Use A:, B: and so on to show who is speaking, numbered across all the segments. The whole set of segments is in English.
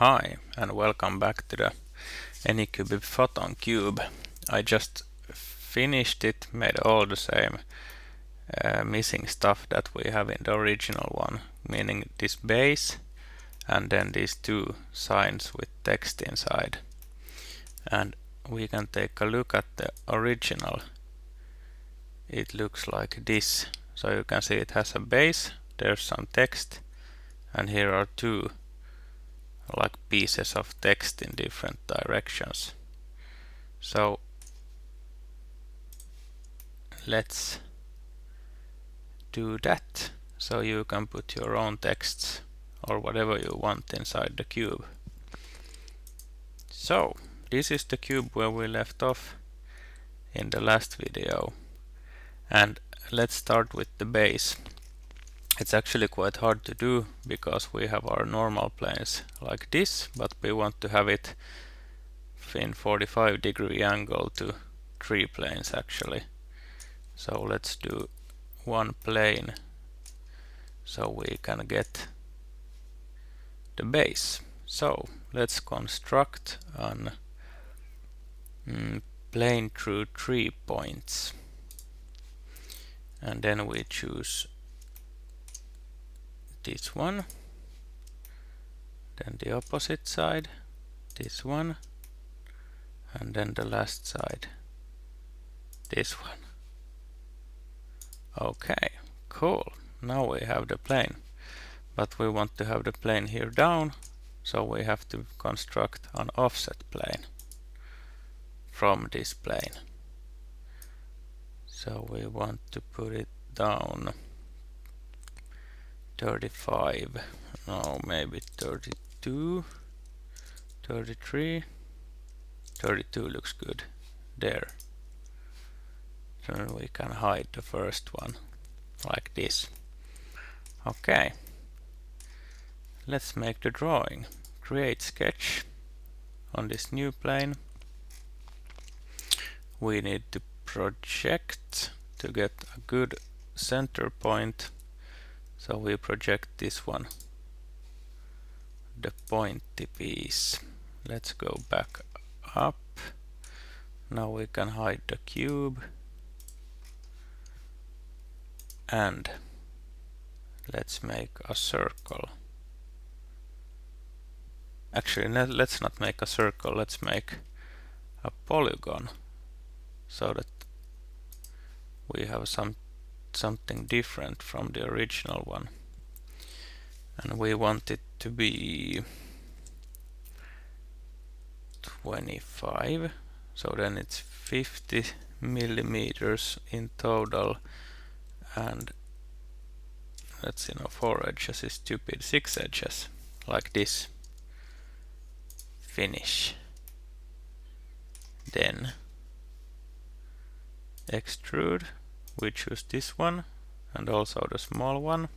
A: Hi, and welcome back to the Anycubic photon cube. I just finished it, made all the same missing stuff that we have in the original one, meaning this base and then these two signs with text inside. And we can take a look at the original. It looks like this. So you can see it has a base, there's some text, and here are two like pieces of text in different directions. So let's do that. So you can put your own texts or whatever you want inside the cube. So this is the cube where we left off in the last video, and let's start with the base. It's actually quite hard to do because we have our normal planes like this, but we want to have it in 45-degree angle to 3 planes actually. So let's do one plane so we can get the base. So let's construct an plane through 3 points, and then we choose this one, then the opposite side, this one, and then the last side, this one. Okay, cool. Now we have the plane, but we want to have the plane here down, so we have to construct an offset plane from this plane. So we want to put it down 35, no, maybe 32, 33, 32 looks good there. So we can hide the first one like this. Okay, let's make the drawing. Create sketch on this new plane. We need to project to get a good center point. So we project this one, the pointy piece. Let's go back up. Now we can hide the cube. And let's make a circle. Actually, let's not make a circle, let's make a polygon so that we have something different from the original one. And we want it to be 25, so then it's 50 millimeters in total, and let's see, 4 edges is stupid, 6 edges, like this. Finish. Then extrude. We choose this one and also the small one.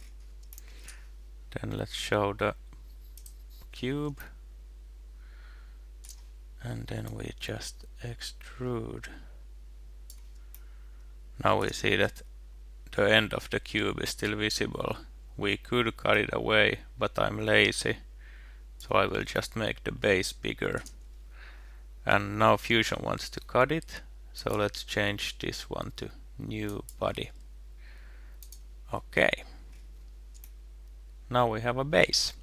A: Then let's show the cube, and then we just extrude. Now we see that the end of the cube is still visible. We could cut it away, but I'm lazy, so I will just make the base bigger. And now Fusion wants to cut it, so let's change this one to new body. Okay, now we have a base,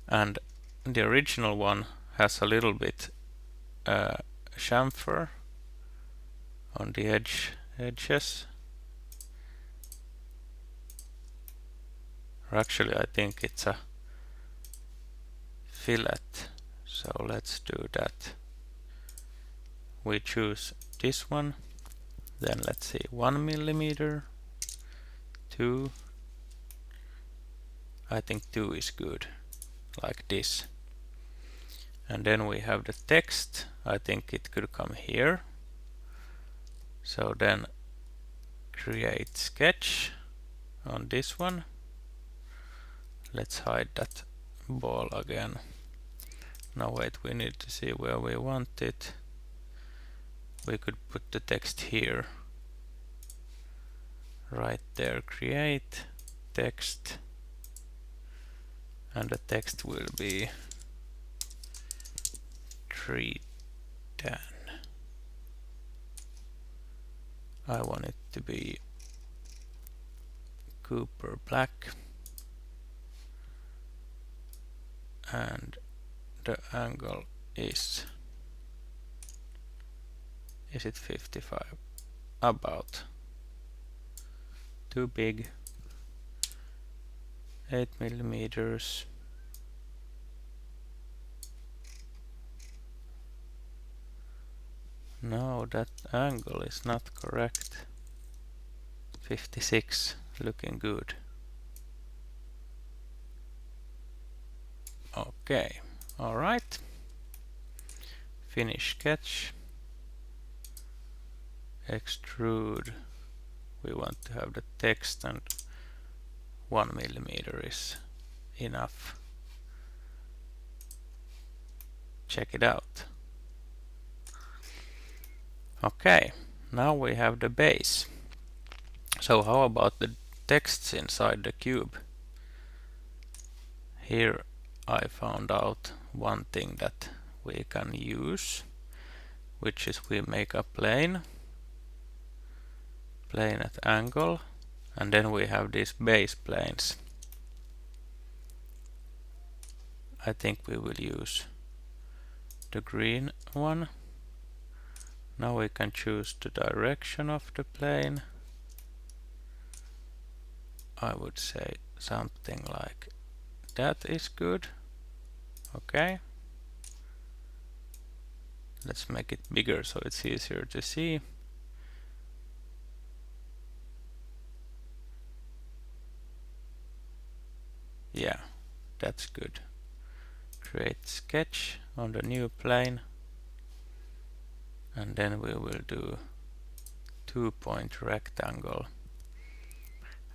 A: and the original one has a little bit chamfer on the edges. Or actually, I think it's a fillet, so let's do that. We choose this one, then let's see, 1 millimeter, 2, I think 2 is good, like this. And then we have the text, I think it could come here. So then create sketch on this one. Let's hide that ball again. Now wait, we need to see where we want it. We could put the text here. Right there, create text. And the text will be 310. I want it to be Cooper black, and the angle is it 55? About. Too big. 8 millimeters. No, that angle is not correct. 56, looking good. Okay, alright. Finish sketch. Extrude. We want to have the text, and 1 millimeter is enough. Check it out. Okay, now we have the base. So how about the texts inside the cube? Here I found out one thing that we can use, which is we make a plane at angle, and then we have these base planes. I think we will use the green one. Now we can choose the direction of the plane. I would say something like that is good. Okay. Let's make it bigger so it's easier to see. Yeah, that's good. Create sketch on the new plane, and then we will do 2-point rectangle.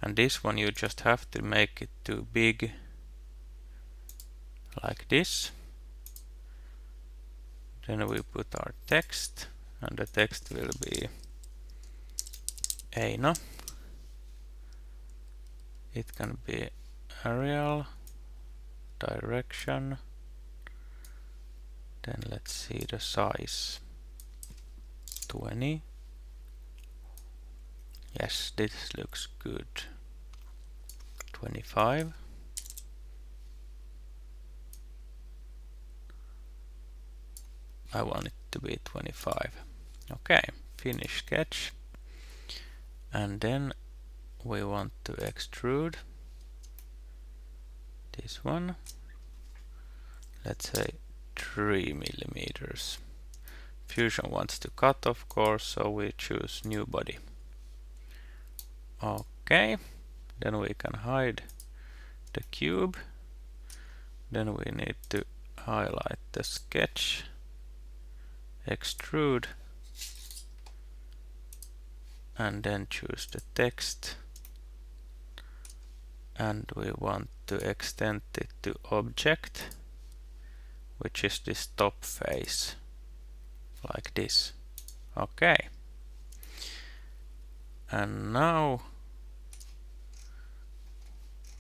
A: And this one you just have to make it too big, like this. Then we put our text, and the text will be Eino. It can be Arial, direction. Then let's see the size. 20. Yes, this looks good. 25. I want it to be 25. Okay, finish sketch. And then we want to extrude this one. Let's say 3 millimeters. Fusion wants to cut, of course, so we choose new body. Okay, then we can hide the cube. Then we need to highlight the sketch, extrude, and then choose the text. And we want to extend it to object, which is this top face, like this. Okay. And now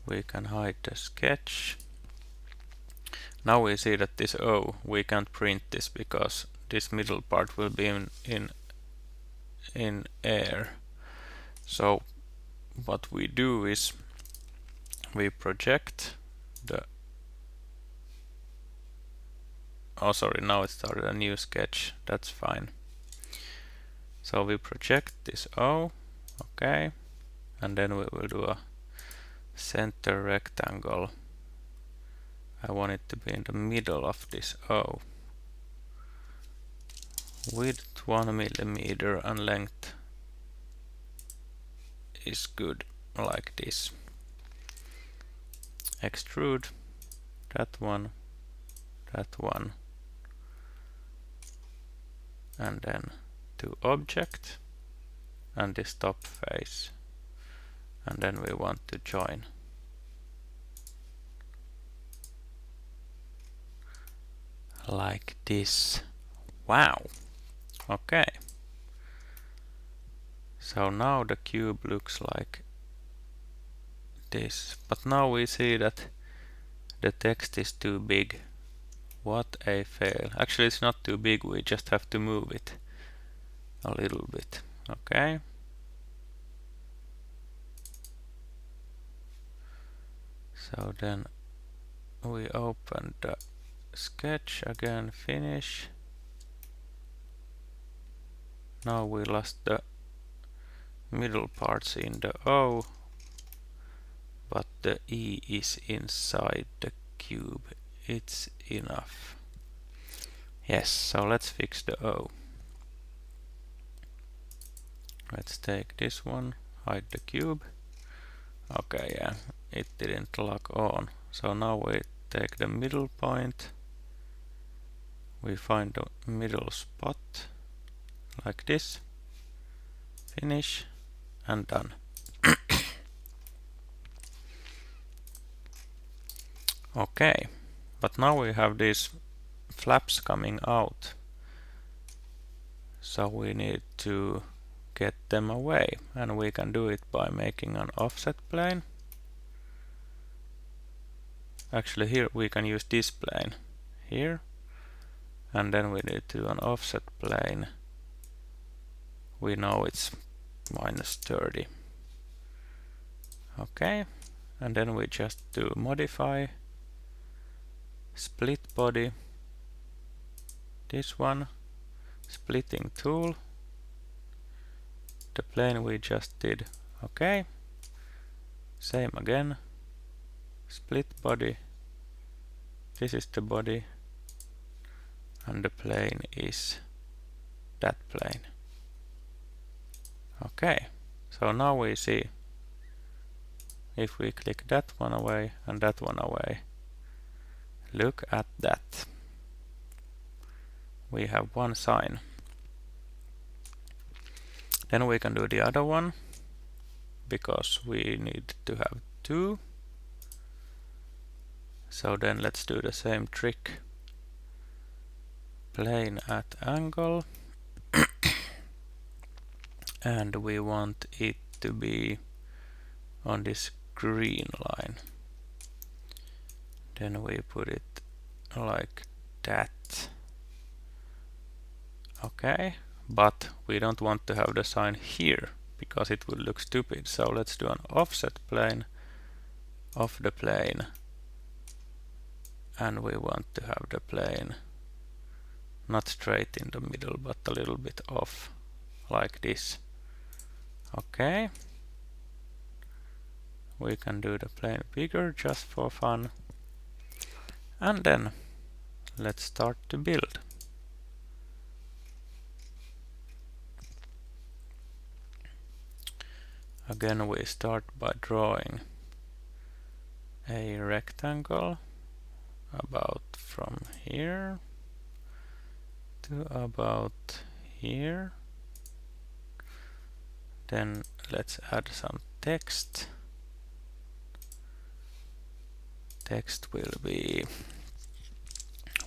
A: we can hide the sketch. Now we see that this O, we can't print this because this middle part will be in air. So what we do is we project the, oh sorry, now it started a new sketch, that's fine. So we project this O, okay, and then we will do a center rectangle. I want it to be in the middle of this O. Width 1 millimeter and length is good, like this. Extrude that one, and then to object and this top face, and then we want to join. Like this. Wow. Okay. So now the cube looks like this, but now we see that the text is too big. What a fail. Actually, it's not too big, we just have to move it a little bit. Okay. So then we open the sketch again, finish. Now we lost the middle parts in the O, but the E is inside the cube. It's enough. Yes, so let's fix the O. Let's take this one, hide the cube. Okay, yeah, it didn't lock on. So now we take the middle point. We find the middle spot, like this. Finish, and done. Okay, but now we have these flaps coming out. So we need to get them away, and we can do it by making an offset plane. Actually, here we can use this plane here, and then we need to do an offset plane. We know it's -30. Okay, and then we just do modify, split body, this one, splitting tool, the plane we just did. Okay, same again, split body, this is the body, and the plane is that plane. Okay, so now we see, if we click that one away and that one away, look at that. We have one sign. Then we can do the other one, because we need to have two. So then let's do the same trick. Plane at angle. And we want it to be on this green line. Then we put it like that. Okay, but we don't want to have the sign here, because it would look stupid. So let's do an offset plane of the plane. And we want to have the plane not straight in the middle, but a little bit off, like this. Okay. We can do the plane bigger just for fun. And then let's start to build. Again, we start by drawing a rectangle about from here to about here. Then let's add some text. Text will be,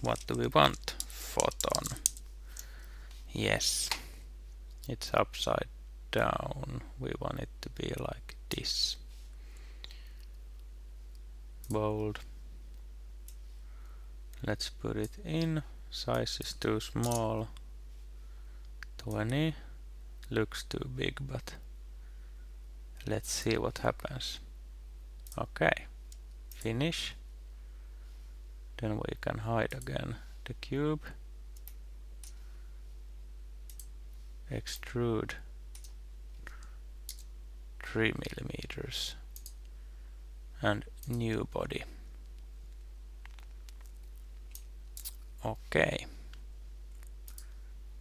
A: what do we want? Photon. Yes, it's upside down. We want it to be like this. Bold. Let's put it in. Size is too small. 20. Looks too big, but let's see what happens. Okay. Finish. Then we can hide again the cube. Extrude 3 millimeters. And new body. Okay.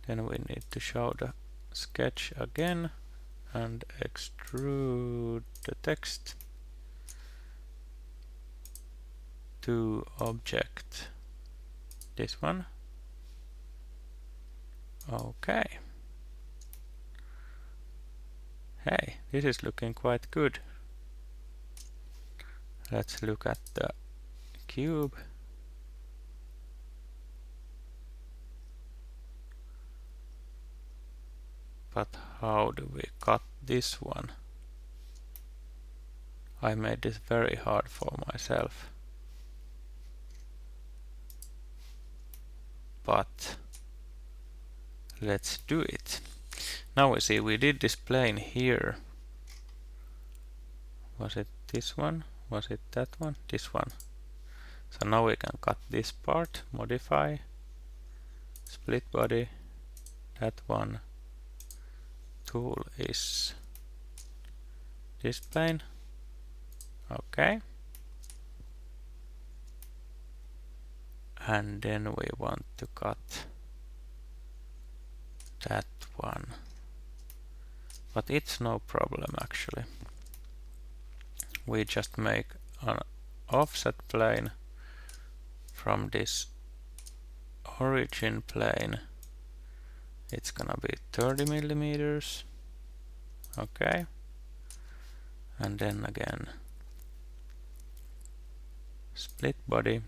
A: Then we need to show the sketch again and extrude the text to object. This one. Okay. Hey, this is looking quite good. Let's look at the cube. But how do we cut this one? I made this very hard for myself. but let's do it. Now we see we did this plane here. Was it this one? Was it that one? This one. So now we can cut this part, modify, split body, that one. Tool is this plane. Okay. And then we want to cut that one. But it's no problem actually. We just make an offset plane from this origin plane. It's gonna be 30 millimeters. Okay. And then again, split body,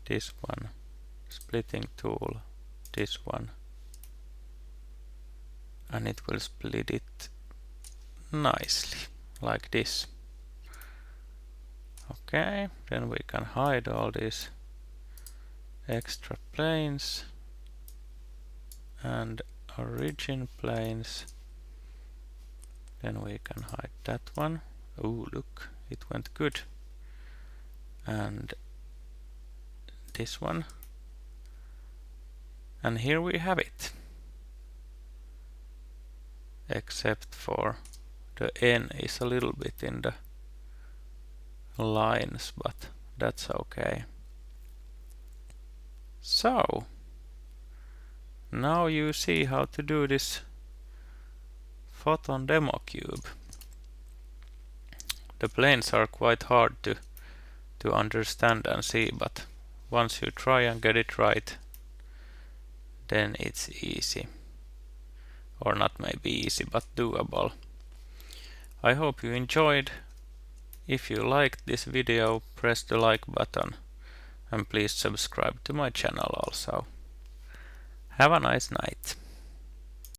A: this one, splitting tool, this one, and it will split it nicely like this. Okay, then we can hide all these extra planes and origin planes. Then we can hide that one. Oh, look, it went good. And this one. And here we have it. Except for the N is a little bit in the lines, but that's okay. So now you see how to do this photon demo cube. The planes are quite hard to understand and see, but once you try and get it right, then it's easy. Or not maybe easy, but doable. I hope you enjoyed. If you liked this video, press the like button and please subscribe to my channel also. Have a nice night.